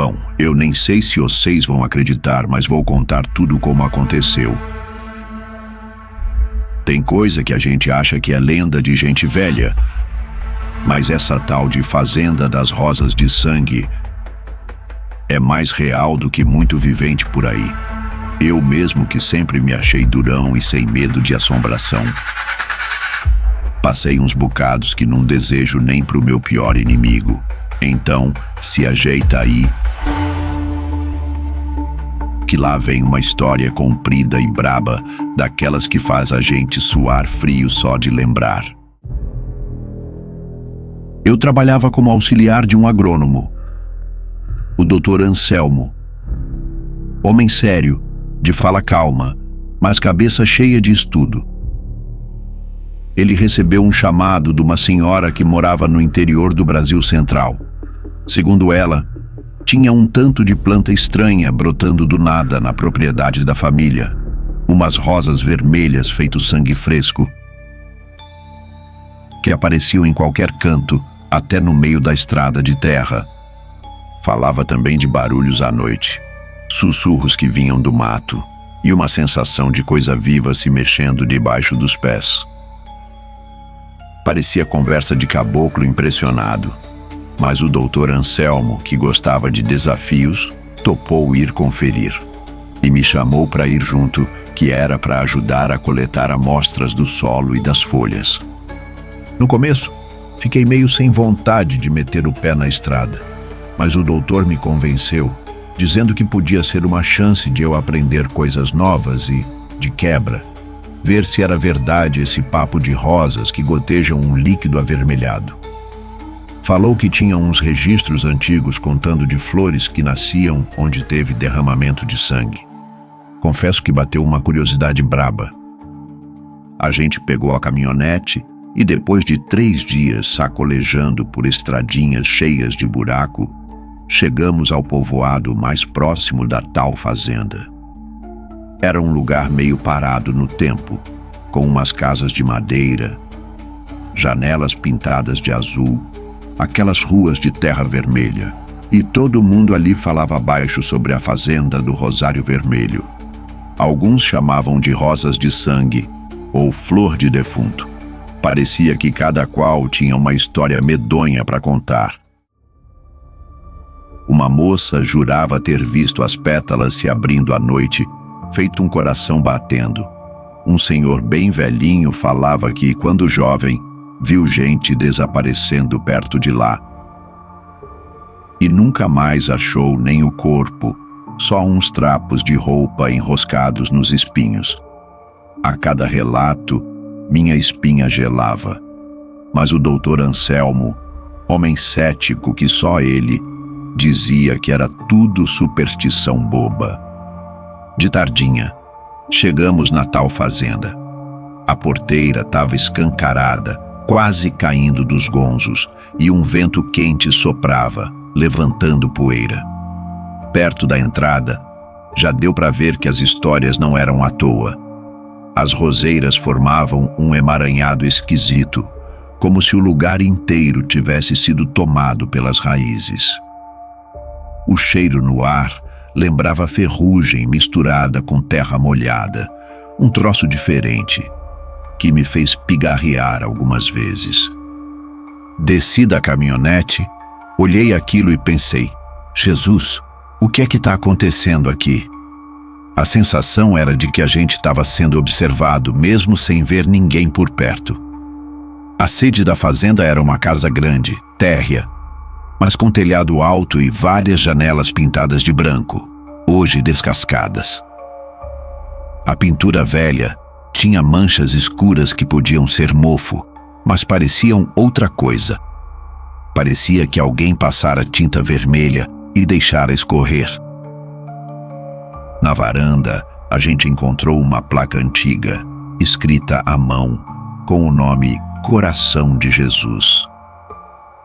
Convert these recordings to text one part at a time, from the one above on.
Bom, eu nem sei se vocês vão acreditar, mas vou contar tudo como aconteceu. Tem coisa que a gente acha que é lenda de gente velha, mas essa tal de Fazenda das Rosas de Sangue é mais real do que muito vivente por aí. Eu mesmo, que sempre me achei durão e sem medo de assombração, passei uns bocados que não desejo nem pro meu pior inimigo. Então, se ajeita aí, que lá vem uma história comprida e braba, daquelas que faz a gente suar frio só de lembrar. Eu trabalhava como auxiliar de um agrônomo, o Dr. Anselmo. Homem sério, de fala calma, mas cabeça cheia de estudo. Ele recebeu um chamado de uma senhora que morava no interior do Brasil Central. Segundo ela, tinha um tanto de planta estranha brotando do nada na propriedade da família. Umas rosas vermelhas feito sangue fresco, que apareciam em qualquer canto, até no meio da estrada de terra. Falava também de barulhos à noite, sussurros que vinham do mato e uma sensação de coisa viva se mexendo debaixo dos pés. Parecia conversa de caboclo impressionado, mas o Dr. Anselmo, que gostava de desafios, topou ir conferir e me chamou para ir junto, que era para ajudar a coletar amostras do solo e das folhas. No começo, fiquei meio sem vontade de meter o pé na estrada, mas o doutor me convenceu, dizendo que podia ser uma chance de eu aprender coisas novas e, de quebra, ver se era verdade esse papo de rosas que gotejam um líquido avermelhado. Falou que tinha uns registros antigos contando de flores que nasciam onde teve derramamento de sangue. Confesso que bateu uma curiosidade braba. A gente pegou a caminhonete e, depois de 3 dias sacolejando por estradinhas cheias de buraco, chegamos ao povoado mais próximo da tal fazenda. Era um lugar meio parado no tempo, com umas casas de madeira, janelas pintadas de azul, aquelas ruas de terra vermelha, e todo mundo ali falava baixo sobre a fazenda do Rosário Vermelho. Alguns chamavam de Rosas de Sangue ou Flor de Defunto. Parecia que cada qual tinha uma história medonha para contar. Uma moça jurava ter visto as pétalas se abrindo à noite, feito um coração batendo. Um senhor bem velhinho falava que, quando jovem, viu gente desaparecendo perto de lá. E nunca mais achou nem o corpo, só uns trapos de roupa enroscados nos espinhos. A cada relato, minha espinha gelava. Mas o doutor Anselmo, homem cético que só ele, dizia que era tudo superstição boba. De tardinha, chegamos na tal fazenda. A porteira estava escancarada, quase caindo dos gonzos, e um vento quente soprava, levantando poeira. Perto da entrada, já deu para ver que as histórias não eram à toa. As roseiras formavam um emaranhado esquisito, como se o lugar inteiro tivesse sido tomado pelas raízes. O cheiro no ar lembrava ferrugem misturada com terra molhada, um troço diferente, que me fez pigarrear algumas vezes. Desci da caminhonete, olhei aquilo e pensei: Jesus, o que é que está acontecendo aqui? A sensação era de que a gente estava sendo observado, mesmo sem ver ninguém por perto. A sede da fazenda era uma casa grande, térrea, mas com telhado alto e várias janelas pintadas de branco, hoje descascadas. A pintura velha tinha manchas escuras que podiam ser mofo, mas pareciam outra coisa. Parecia que alguém passara tinta vermelha e deixara escorrer. Na varanda, a gente encontrou uma placa antiga, escrita à mão, com o nome Coração de Jesus.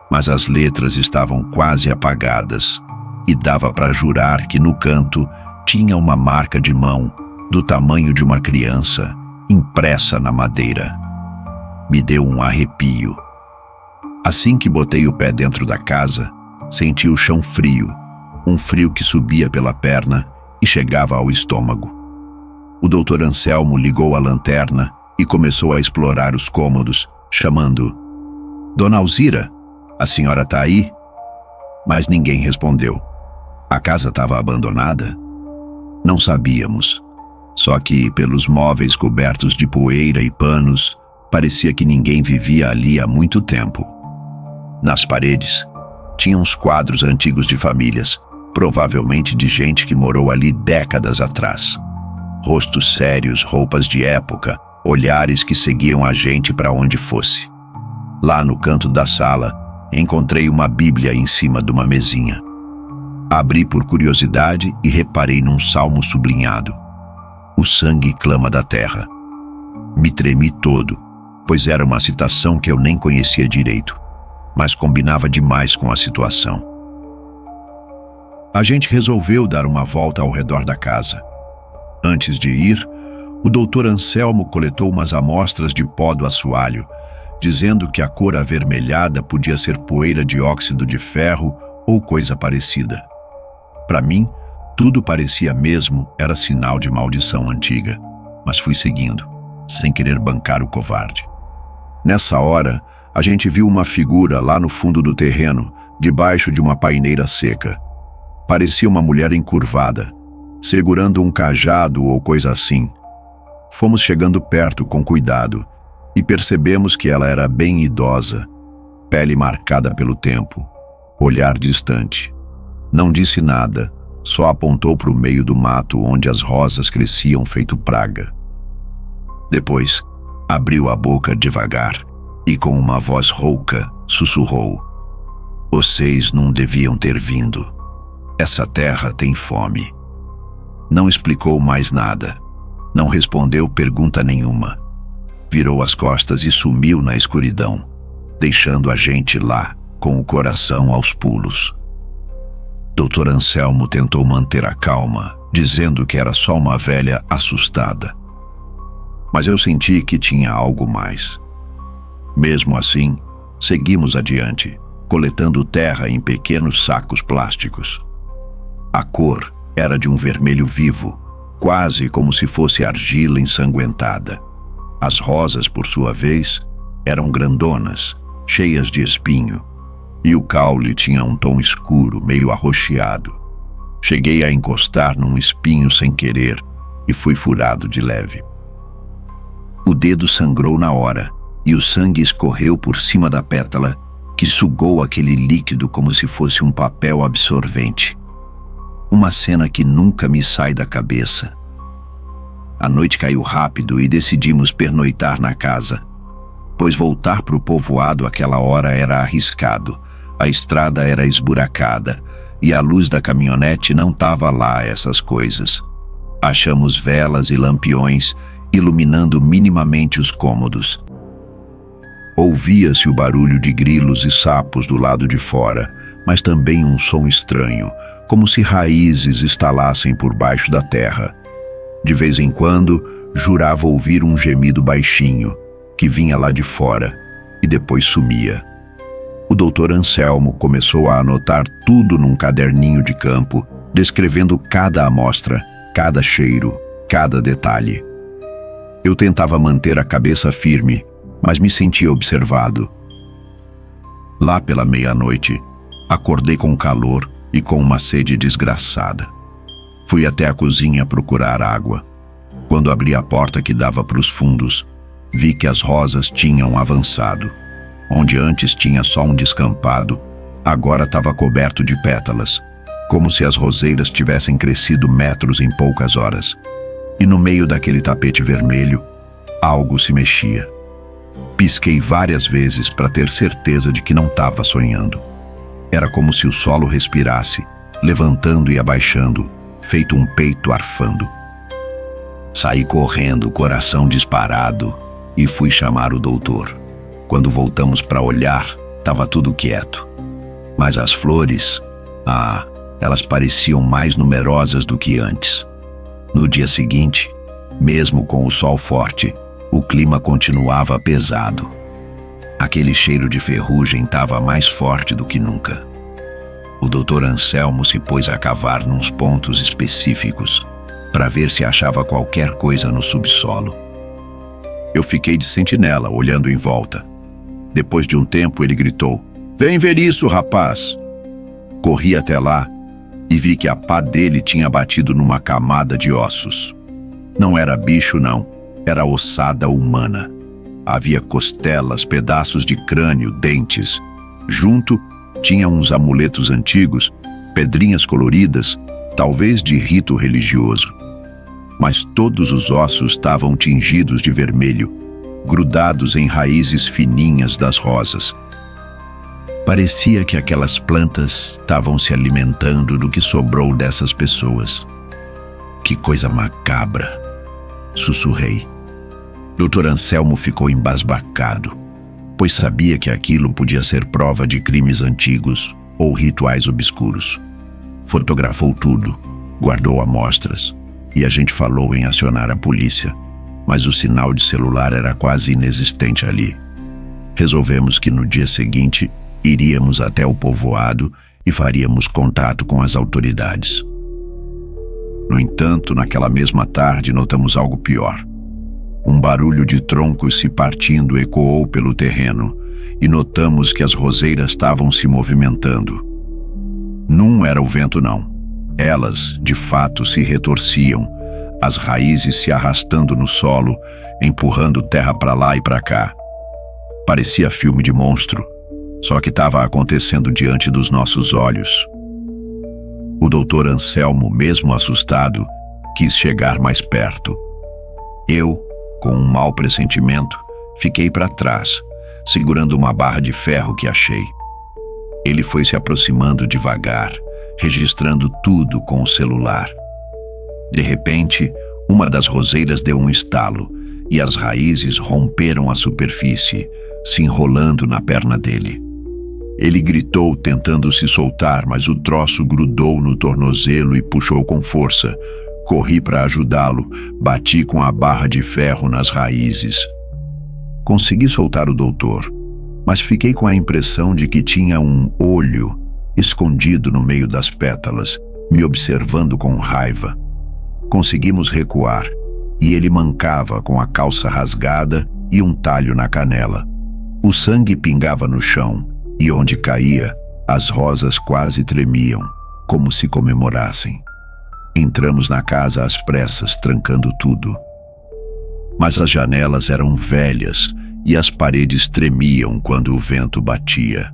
Mas as letras estavam quase apagadas, e dava para jurar que no canto tinha uma marca de mão, do tamanho de uma criança, impressa na madeira. Me deu um arrepio. Assim que botei o pé dentro da casa, senti o chão frio, um frio que subia pela perna e chegava ao estômago. O Dr. Anselmo ligou a lanterna e começou a explorar os cômodos, chamando: "Dona Alzira, a senhora tá aí?" Mas ninguém respondeu. A casa estava abandonada? Não sabíamos. Só que, pelos móveis cobertos de poeira e panos, parecia que ninguém vivia ali há muito tempo. Nas paredes, tinha uns quadros antigos de famílias, provavelmente de gente que morou ali décadas atrás. Rostos sérios, roupas de época, olhares que seguiam a gente para onde fosse. Lá no canto da sala, encontrei uma Bíblia em cima de uma mesinha. Abri por curiosidade e reparei num salmo sublinhado: "O sangue clama da terra." Me tremi todo, pois era uma citação que eu nem conhecia direito, mas combinava demais com a situação. A gente resolveu dar uma volta ao redor da casa. Antes de ir, o Dr. Anselmo coletou umas amostras de pó do assoalho, dizendo que a cor avermelhada podia ser poeira de óxido de ferro ou coisa parecida. Para mim, tudo parecia mesmo era sinal de maldição antiga, mas fui seguindo, sem querer bancar o covarde. Nessa hora, a gente viu uma figura lá no fundo do terreno, debaixo de uma paineira seca. Parecia uma mulher encurvada, segurando um cajado ou coisa assim. Fomos chegando perto com cuidado e percebemos que ela era bem idosa, pele marcada pelo tempo, olhar distante. Não disse nada, só apontou para o meio do mato onde as rosas cresciam feito praga. Depois, abriu a boca devagar e com uma voz rouca sussurrou: "Vocês não deviam ter vindo. Essa terra tem fome." Não explicou mais nada. Não respondeu pergunta nenhuma. Virou as costas e sumiu na escuridão, deixando a gente lá, com o coração aos pulos. Dr. Anselmo tentou manter a calma, dizendo que era só uma velha assustada. Mas eu senti que tinha algo mais. Mesmo assim, seguimos adiante, coletando terra em pequenos sacos plásticos. A cor era de um vermelho vivo, quase como se fosse argila ensanguentada. As rosas, por sua vez, eram grandonas, cheias de espinho, e o caule tinha um tom escuro, meio arroxeado. Cheguei a encostar num espinho sem querer e fui furado de leve. O dedo sangrou na hora e o sangue escorreu por cima da pétala, que sugou aquele líquido como se fosse um papel absorvente. Uma cena que nunca me sai da cabeça. A noite caiu rápido e decidimos pernoitar na casa, pois voltar para o povoado àquela hora era arriscado. A estrada era esburacada e a luz da caminhonete não estava lá essas coisas. Achamos velas e lampiões iluminando minimamente os cômodos. Ouvia-se o barulho de grilos e sapos do lado de fora, mas também um som estranho, como se raízes estalassem por baixo da terra. De vez em quando, jurava ouvir um gemido baixinho, que vinha lá de fora, e depois sumia. O Dr. Anselmo começou a anotar tudo num caderninho de campo, descrevendo cada amostra, cada cheiro, cada detalhe. Eu tentava manter a cabeça firme, mas me sentia observado. Lá pela meia-noite, acordei com calor e com uma sede desgraçada. Fui até a cozinha procurar água. Quando abri a porta que dava para os fundos, vi que as rosas tinham avançado. Onde antes tinha só um descampado, agora estava coberto de pétalas, como se as roseiras tivessem crescido metros em poucas horas. E no meio daquele tapete vermelho, algo se mexia. Pisquei várias vezes para ter certeza de que não estava sonhando. Era como se o solo respirasse, levantando e abaixando, feito um peito arfando. Saí correndo, coração disparado, e fui chamar o doutor. Quando voltamos para olhar, estava tudo quieto. Mas as flores, elas pareciam mais numerosas do que antes. No dia seguinte, mesmo com o sol forte, o clima continuava pesado. Aquele cheiro de ferrugem estava mais forte do que nunca. O doutor Anselmo se pôs a cavar nos pontos específicos para ver se achava qualquer coisa no subsolo. Eu fiquei de sentinela, olhando em volta. Depois de um tempo, ele gritou: "Vem ver isso, rapaz!" Corri até lá e vi que a pá dele tinha batido numa camada de ossos. Não era bicho, não. Era ossada humana. Havia costelas, pedaços de crânio, dentes. Junto, tinha uns amuletos antigos, pedrinhas coloridas, talvez de rito religioso. Mas todos os ossos estavam tingidos de vermelho, grudados em raízes fininhas das rosas. Parecia que aquelas plantas estavam se alimentando do que sobrou dessas pessoas. Que coisa macabra, sussurrei. Dr. Anselmo ficou embasbacado, pois sabia que aquilo podia ser prova de crimes antigos ou rituais obscuros. Fotografou tudo, guardou amostras, e a gente falou em acionar a polícia, mas o sinal de celular era quase inexistente ali. Resolvemos que no dia seguinte iríamos até o povoado e faríamos contato com as autoridades. No entanto, naquela mesma tarde notamos algo pior. Um barulho de troncos se partindo ecoou pelo terreno e notamos que as roseiras estavam se movimentando. Não era o vento, não. Elas, de fato, se retorciam, as raízes se arrastando no solo, empurrando terra para lá e para cá. Parecia filme de monstro, só que estava acontecendo diante dos nossos olhos. O doutor Anselmo, mesmo assustado, quis chegar mais perto. Eu, com um mau pressentimento, fiquei para trás, segurando uma barra de ferro que achei. Ele foi se aproximando devagar, registrando tudo com o celular. De repente, uma das roseiras deu um estalo e as raízes romperam a superfície, se enrolando na perna dele. Ele gritou tentando se soltar, mas o troço grudou no tornozelo e puxou com força. Corri para ajudá-lo, bati com a barra de ferro nas raízes. Consegui soltar o doutor, mas fiquei com a impressão de que tinha um olho escondido no meio das pétalas, me observando com raiva. Conseguimos recuar, e ele mancava com a calça rasgada e um talho na canela. O sangue pingava no chão, e onde caía, as rosas quase tremiam, como se comemorassem. Entramos na casa às pressas, trancando tudo. Mas as janelas eram velhas e as paredes tremiam quando o vento batia.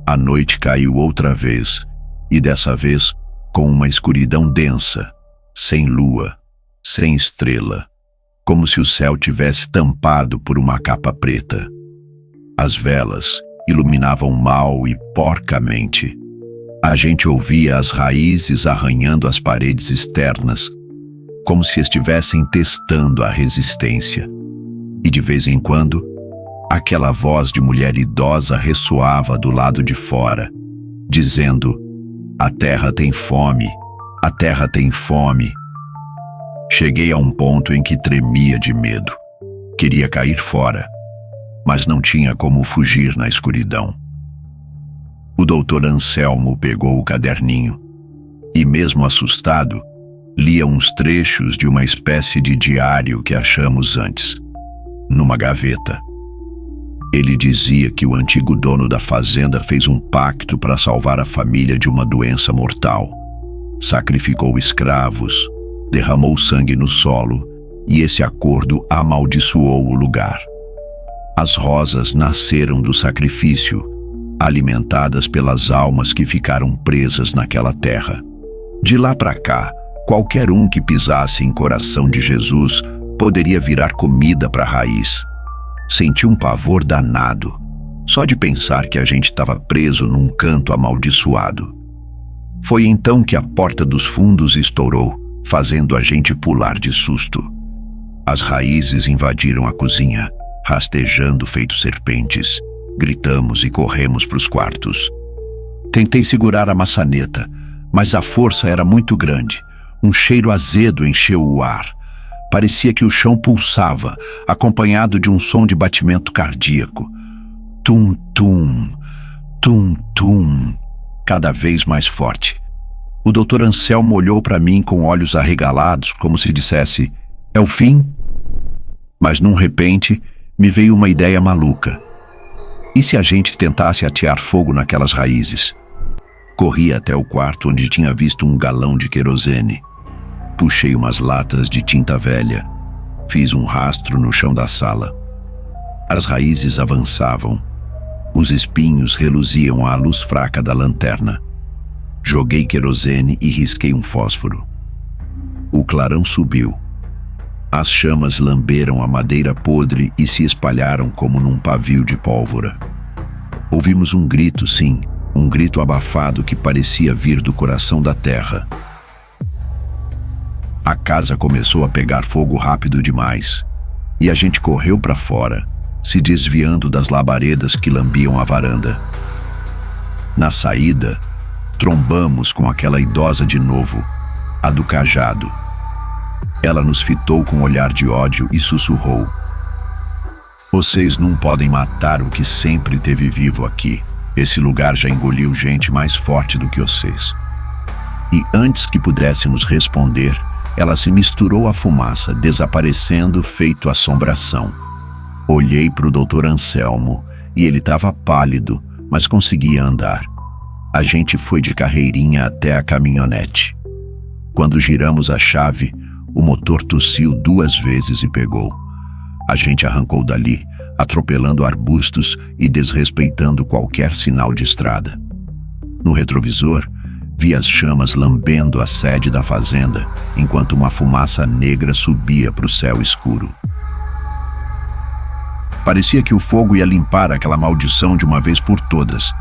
A noite caiu outra vez, e dessa vez com uma escuridão densa, sem lua, sem estrela, como se o céu tivesse tampado por uma capa preta. As velas iluminavam mal e porcamente. A gente ouvia as raízes arranhando as paredes externas, como se estivessem testando a resistência. E de vez em quando, aquela voz de mulher idosa ressoava do lado de fora, dizendo: "A terra tem fome, a terra tem fome." Cheguei a um ponto em que tremia de medo. Queria cair fora, mas não tinha como fugir na escuridão. O doutor Anselmo pegou o caderninho e, mesmo assustado, lia uns trechos de uma espécie de diário que achamos antes, numa gaveta. Ele dizia que o antigo dono da fazenda fez um pacto para salvar a família de uma doença mortal. Sacrificou escravos, derramou sangue no solo, e esse acordo amaldiçoou o lugar. As rosas nasceram do sacrifício, alimentadas pelas almas que ficaram presas naquela terra. De lá para cá, qualquer um que pisasse em coração de Jesus poderia virar comida para a raiz. Senti um pavor danado, só de pensar que a gente estava preso num canto amaldiçoado. Foi então que a porta dos fundos estourou, fazendo a gente pular de susto. As raízes invadiram a cozinha, rastejando feito serpentes. Gritamos e corremos para os quartos. Tentei segurar a maçaneta, mas a força era muito grande. Um cheiro azedo encheu o ar. Parecia que o chão pulsava, acompanhado de um som de batimento cardíaco. Tum-tum, tum-tum. cada vez mais forte. O Dr. Anselmo olhou para mim com olhos arregalados, como se dissesse: é o fim? Mas, num repente, me veio uma ideia maluca. E se a gente tentasse atear fogo naquelas raízes? Corri até o quarto onde tinha visto um galão de querosene. Puxei umas latas de tinta velha. Fiz um rastro no chão da sala. As raízes avançavam. Os espinhos reluziam à luz fraca da lanterna. Joguei querosene e risquei um fósforo. O clarão subiu. As chamas lamberam a madeira podre e se espalharam como num pavio de pólvora. Ouvimos um grito, sim, um grito abafado que parecia vir do coração da terra. A casa começou a pegar fogo rápido demais, e a gente correu para fora, se desviando das labaredas que lambiam a varanda. Na saída, trombamos com aquela idosa de novo, a do cajado. Ela nos fitou com um olhar de ódio e sussurrou: vocês não podem matar o que sempre teve vivo aqui. Esse lugar já engoliu gente mais forte do que vocês. E antes que pudéssemos responder, ela se misturou à fumaça, desaparecendo feito assombração. Olhei para o Dr. Anselmo e ele estava pálido, mas conseguia andar. A gente foi de carreirinha até a caminhonete. Quando giramos a chave, o motor tossiu 2 vezes e pegou. A gente arrancou dali, atropelando arbustos e desrespeitando qualquer sinal de estrada. No retrovisor, vi as chamas lambendo a sede da fazenda, enquanto uma fumaça negra subia para o céu escuro. Parecia que o fogo ia limpar aquela maldição de uma vez por todas,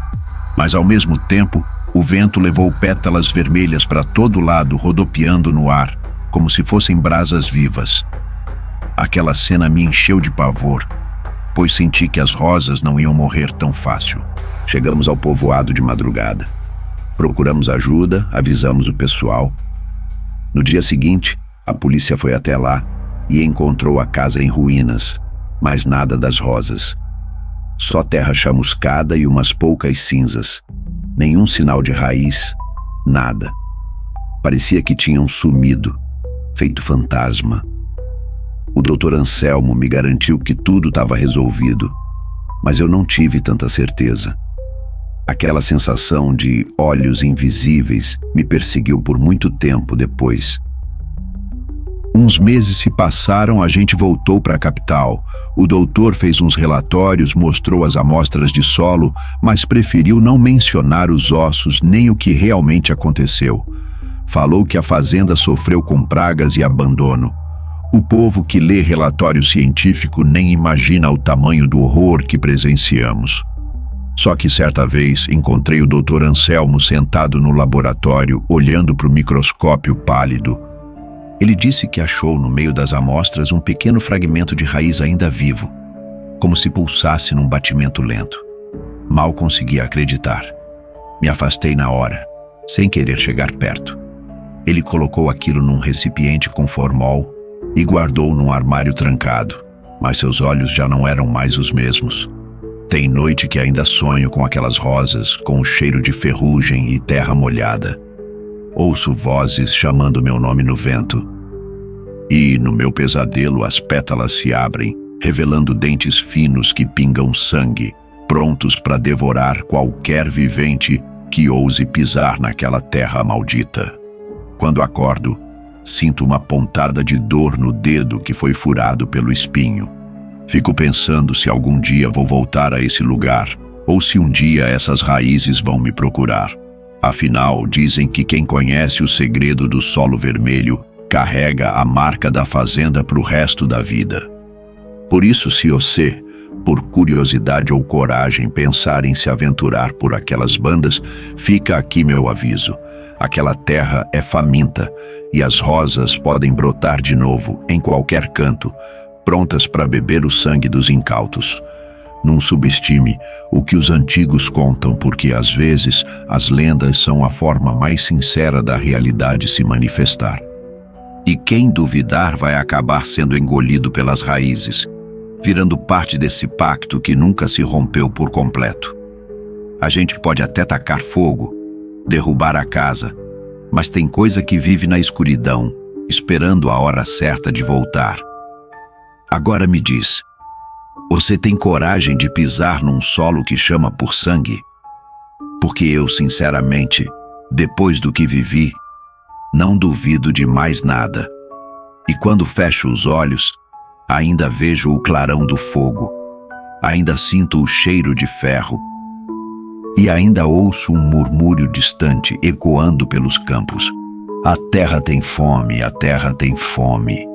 mas ao mesmo tempo, o vento levou pétalas vermelhas para todo lado, rodopiando no ar, como se fossem brasas vivas. Aquela cena me encheu de pavor, pois senti que as rosas não iam morrer tão fácil. Chegamos ao povoado de madrugada. Procuramos ajuda, avisamos o pessoal. No dia seguinte, a polícia foi até lá e encontrou a casa em ruínas, mas nada das rosas. Só terra chamuscada e umas poucas cinzas. Nenhum sinal de raiz, nada. Parecia que tinham sumido, feito fantasma. O Dr. Anselmo me garantiu que tudo estava resolvido, mas eu não tive tanta certeza. Aquela sensação de olhos invisíveis me perseguiu por muito tempo depois. Uns meses se passaram, a gente voltou para a capital. O doutor fez uns relatórios, mostrou as amostras de solo, mas preferiu não mencionar os ossos nem o que realmente aconteceu. Falou que a fazenda sofreu com pragas e abandono. O povo que lê relatório científico nem imagina o tamanho do horror que presenciamos. Só que certa vez encontrei o Dr. Anselmo sentado no laboratório, olhando para o microscópio pálido. Ele disse que achou no meio das amostras um pequeno fragmento de raiz ainda vivo, como se pulsasse num batimento lento. Mal conseguia acreditar. Me afastei na hora, sem querer chegar perto. Ele colocou aquilo num recipiente com formol e guardou num armário trancado, mas seus olhos já não eram mais os mesmos. Tem noite que ainda sonho com aquelas rosas, com o cheiro de ferrugem e terra molhada. Ouço vozes chamando meu nome no vento. E, no meu pesadelo, as pétalas se abrem, revelando dentes finos que pingam sangue, prontos para devorar qualquer vivente que ouse pisar naquela terra maldita. Quando acordo, sinto uma pontada de dor no dedo que foi furado pelo espinho. Fico pensando se algum dia vou voltar a esse lugar, ou se um dia essas raízes vão me procurar. Afinal, dizem que quem conhece o segredo do solo vermelho carrega a marca da fazenda para o resto da vida. Por isso, se você, por curiosidade ou coragem, pensar em se aventurar por aquelas bandas, fica aqui meu aviso. Aquela terra é faminta e as rosas podem brotar de novo em qualquer canto, prontas para beber o sangue dos incautos. Não subestime o que os antigos contam, porque às vezes as lendas são a forma mais sincera da realidade se manifestar. E quem duvidar vai acabar sendo engolido pelas raízes, virando parte desse pacto que nunca se rompeu por completo. A gente pode até tacar fogo, derrubar a casa, mas tem coisa que vive na escuridão, esperando a hora certa de voltar. Agora me diz, você tem coragem de pisar num solo que chama por sangue? Porque eu, sinceramente, depois do que vivi, não duvido de mais nada. E quando fecho os olhos, ainda vejo o clarão do fogo, ainda sinto o cheiro de ferro, e ainda ouço um murmúrio distante ecoando pelos campos. A terra tem fome, a terra tem fome.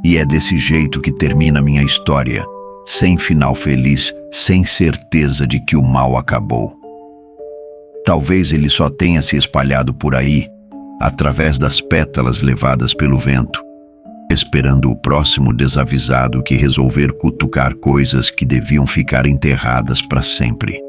E é desse jeito que termina minha história, sem final feliz, sem certeza de que o mal acabou. Talvez ele só tenha se espalhado por aí, através das pétalas levadas pelo vento, esperando o próximo desavisado que resolver cutucar coisas que deviam ficar enterradas para sempre.